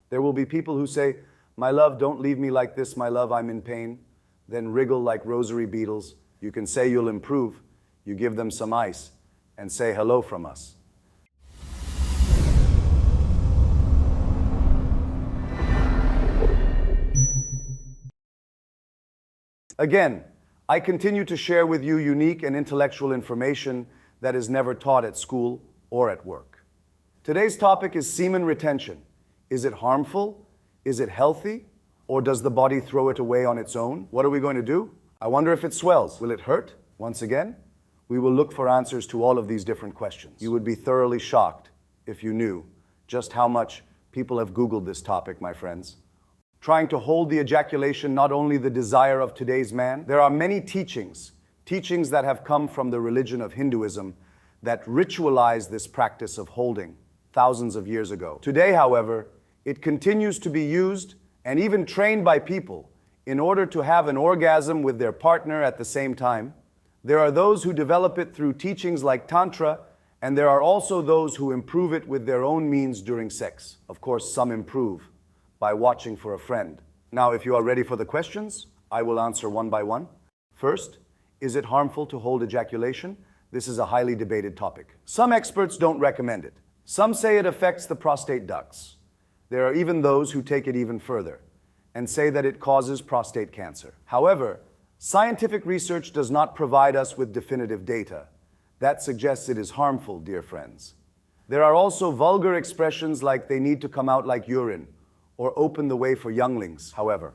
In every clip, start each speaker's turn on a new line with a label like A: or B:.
A: There will be people who say, "My love, don't leave me like this, my love, I'm in pain," then wriggle like rosary beetles. You can say you'll improve. You give them some ice and say hello from us. Again, I continue to share with you unique and intellectual information that is never taught at school or at work. Today's topic is semen retention. Is it harmful? Is it healthy? Or does the body throw it away on its own? What are we going to do? I wonder if it swells. Will it hurt? Once again, we will look for answers to all of these different questions. You would be thoroughly shocked if you knew just how much people have Googled this topic, my friends. Trying to hold the ejaculation not only the desire of today's man, there are many teachings that have come from the religion of Hinduism that ritualize this practice of holding thousands of years ago. Today, however, it continues to be used and even trained by people in order to have an orgasm with their partner at the same time. There are those who develop it through teachings like Tantra, and there are also those who improve it with their own means during sex. Of course, some improve by watching for a friend. Now, if you are ready for the questions, I will answer one by one. First, is it harmful to hold ejaculation? This is a highly debated topic. Some experts don't recommend it. Some say it affects the prostate ducts. There are even those who take it even further and say that it causes prostate cancer. However, scientific research does not provide us with definitive data that suggests it is harmful, dear friends. There are also vulgar expressions like "they need to come out like urine" or "open the way for younglings." However,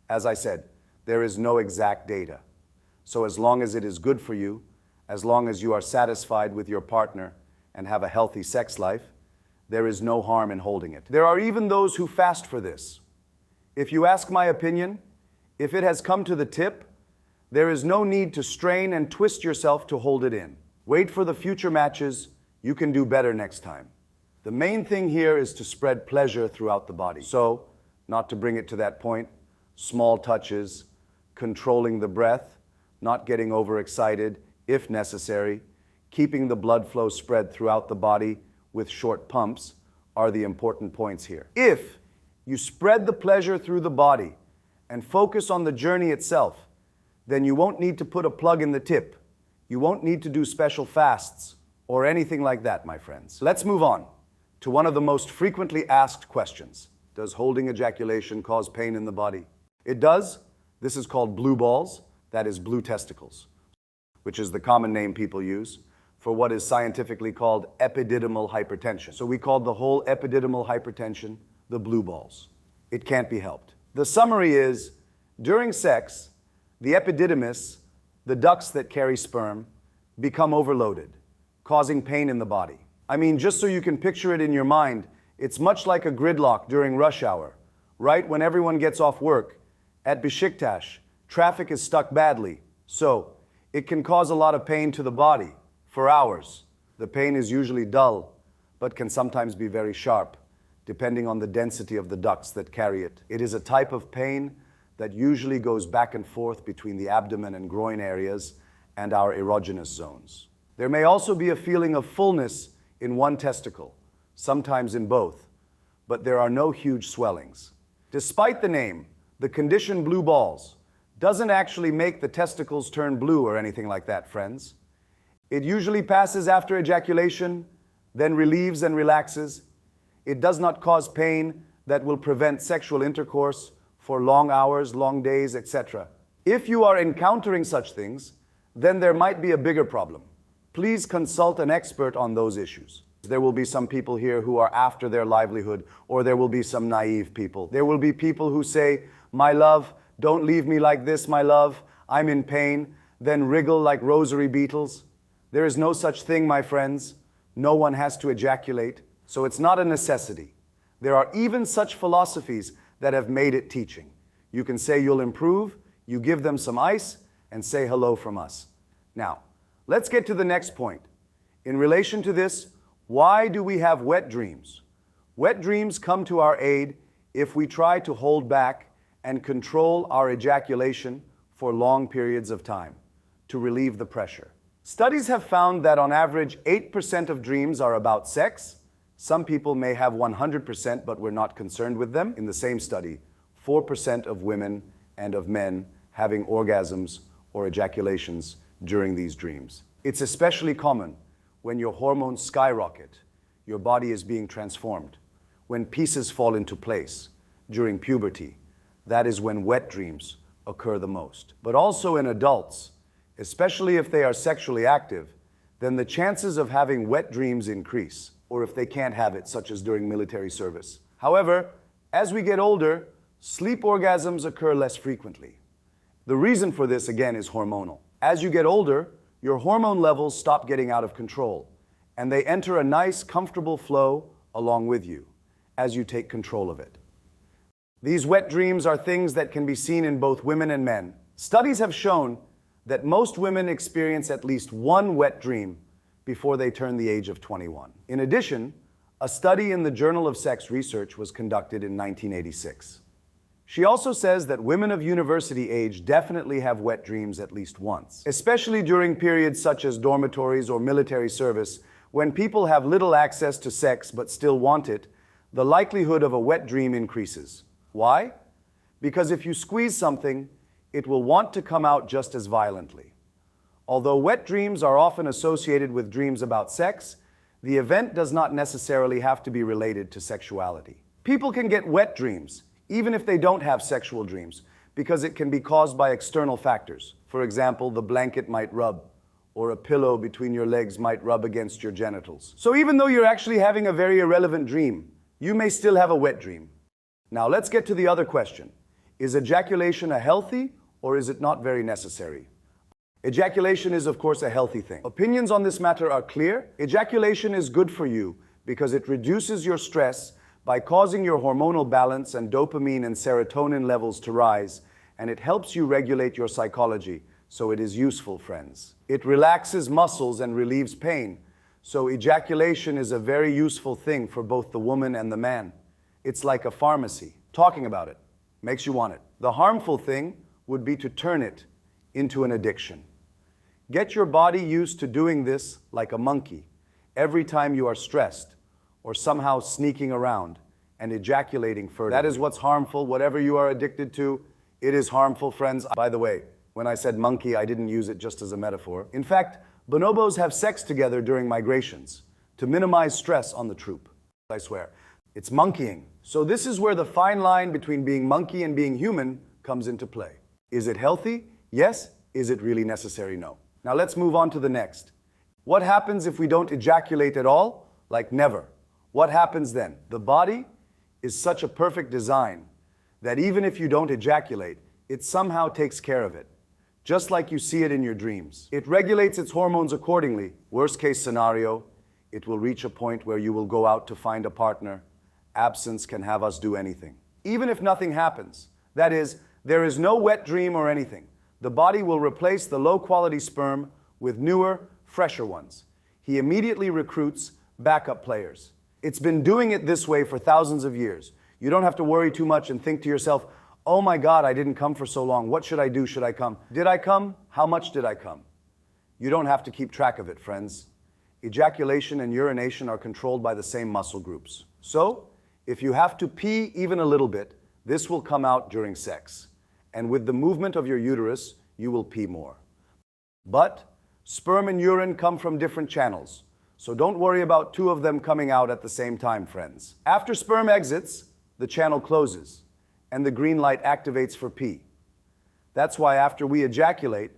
A: as I said, there is no exact data. So as long as it is good for you, as long as you are satisfied with your partner and have a healthy sex life, there is no harm in holding it. There are even those who fast for this. If you ask my opinion, if it has come to the tip, there is no need to strain and twist yourself to hold it in. Wait for the future matches. You can do better next time. The main thing here is to spread pleasure throughout the body. So, not to bring it to that point, small touches, controlling the breath, not getting overexcited if necessary, keeping the blood flow spread throughout the body with short pumps are the important points here. If you spread the pleasure through the body and focus on the journey itself, then you won't need to put a plug in the tip. You won't need to do special fasts or anything like that, my friends. Let's move on to one of the most frequently asked questions. Does holding ejaculation cause pain in the body? It does. This is called blue balls, that is blue testicles, which is the common name people use for what is scientifically called epididymal hypertension. So we call the whole epididymal hypertension the blue balls. It can't be helped. The summary is, during sex, the epididymis, the ducts that carry sperm, become overloaded, causing pain in the body. I mean, just so you can picture it in your mind, it's much like a gridlock during rush hour, right when everyone gets off work. At Besiktas, traffic is stuck badly, so it can cause a lot of pain to the body for hours. The pain is usually dull, but can sometimes be very sharp, depending on the density of the ducts that carry it. It is a type of pain that usually goes back and forth between the abdomen and groin areas and our erogenous zones. There may also be a feeling of fullness in one testicle, sometimes in both, but there are no huge swellings. Despite the name, the condition blue balls doesn't actually make the testicles turn blue or anything like that, friends. It usually passes after ejaculation, then relieves and relaxes. It does not cause pain that will prevent sexual intercourse for long hours, long days, etc. If you are encountering such things, then there might be a bigger problem. Please consult an expert on those issues. There will be some people here who are after their livelihood, or there will be some naive people. There will be people who say, "My love, don't leave me like this, my love, I'm in pain," then wriggle like rosary beetles. There is no such thing, my friends. No one has to ejaculate, so it's not a necessity. There are even such philosophies that have made it teaching. You can say you'll improve, you give them some ice, and say hello from us. Now, let's get to the next point. In relation to this, why do we have wet dreams? Wet dreams come to our aid if we try to hold back and control our ejaculation for long periods of time to relieve the pressure. Studies have found that on average, 8% of dreams are about sex, Some people may have 100%, but we're not concerned with them. In the same study, 4% of women and of men having orgasms or ejaculations during these dreams. It's especially common when your hormones skyrocket, your body is being transformed, when pieces fall into place during puberty. That is when wet dreams occur the most. But also in adults, especially if they are sexually active, then the chances of having wet dreams increase, or if they can't have it, such as during military service. However, as we get older, sleep orgasms occur less frequently. The reason for this, again, is hormonal. As you get older, your hormone levels stop getting out of control, and they enter a nice, comfortable flow along with you as you take control of it. These wet dreams are things that can be seen in both women and men. Studies have shown that most women experience at least one wet dream before they turn the age of 21. In addition, a study in the Journal of Sex Research was conducted in 1986. She also says that women of university age definitely have wet dreams at least once, especially during periods such as dormitories or military service, when people have little access to sex but still want it. The likelihood of a wet dream increases. Why? Because if you squeeze something, it will want to come out just as violently. Although wet dreams are often associated with dreams about sex, the event does not necessarily have to be related to sexuality. People can get wet dreams, even if they don't have sexual dreams, because it can be caused by external factors. For example, the blanket might rub, or a pillow between your legs might rub against your genitals. So even though you're actually having a very irrelevant dream, you may still have a wet dream. Now let's get to the other question. Is ejaculation a healthy or is it not very necessary? Ejaculation is, of course, a healthy thing. Opinions on this matter are clear. Ejaculation is good for you because it reduces your stress by causing your hormonal balance and dopamine and serotonin levels to rise, and it helps you regulate your psychology, so it is useful, friends. It relaxes muscles and relieves pain, so ejaculation is a very useful thing for both the woman and the man. It's like a pharmacy. Talking about it makes you want it. The harmful thing would be to turn it into an addiction. Get your body used to doing this like a monkey every time you are stressed or somehow sneaking around and ejaculating further. That is what's harmful. Whatever you are addicted to, it is harmful, friends. By the way, when I said monkey, I didn't use it just as a metaphor. In fact, bonobos have sex together during migrations to minimize stress on the troop. I swear. It's monkeying. So this is where the fine line between being monkey and being human comes into play. Is it healthy? Yes. Is it really necessary? No. Now let's move on to the next. What happens if we don't ejaculate at all? Like never. What happens then? The body is such a perfect design that even if you don't ejaculate, it somehow takes care of it, just like you see it in your dreams. It regulates its hormones accordingly. Worst case scenario, it will reach a point where you will go out to find a partner. Absence can have us do anything. Even if nothing happens, that is, there is no wet dream or anything, the body will replace the low-quality sperm with newer, fresher ones. He immediately recruits backup players. It's been doing it this way for thousands of years. You don't have to worry too much and think to yourself, oh my God, I didn't come for so long. What should I do? Should I come? Did I come? How much did I come? You don't have to keep track of it, friends. Ejaculation and urination are controlled by the same muscle groups. So, if you have to pee even a little bit, this will come out during sex. And with the movement of your uterus, you will pee more. But sperm and urine come from different channels, so don't worry about two of them coming out at the same time, friends. After sperm exits, the channel closes, and the green light activates for pee. That's why after we ejaculate,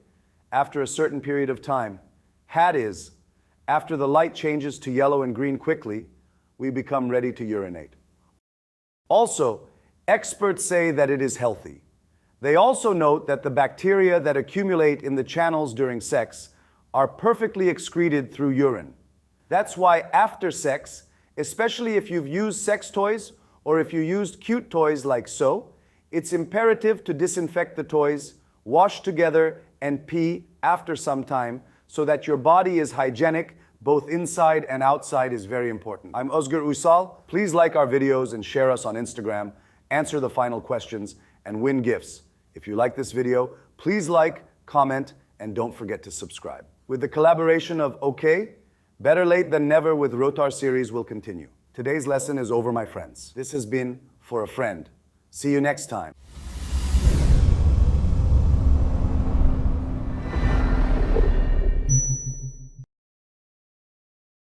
A: after a certain period of time, after the light changes to yellow and green quickly, we become ready to urinate. Also, experts say that it is healthy. They also note that the bacteria that accumulate in the channels during sex are perfectly excreted through urine. That's why after sex, especially if you've used sex toys or if you used cute toys like so, it's imperative to disinfect the toys, wash together, and pee after some time so that your body is hygienic. Both inside and outside is very important. I'm Özgür Uysal. Please like our videos and share us on Instagram, answer the final questions, and win gifts. If you like this video, please like, comment, and don't forget to subscribe. With the collaboration of OK, Better Late Than Never with Rotar series will continue. Today's lesson is over, my friends. This has been For a Friend. See you next time.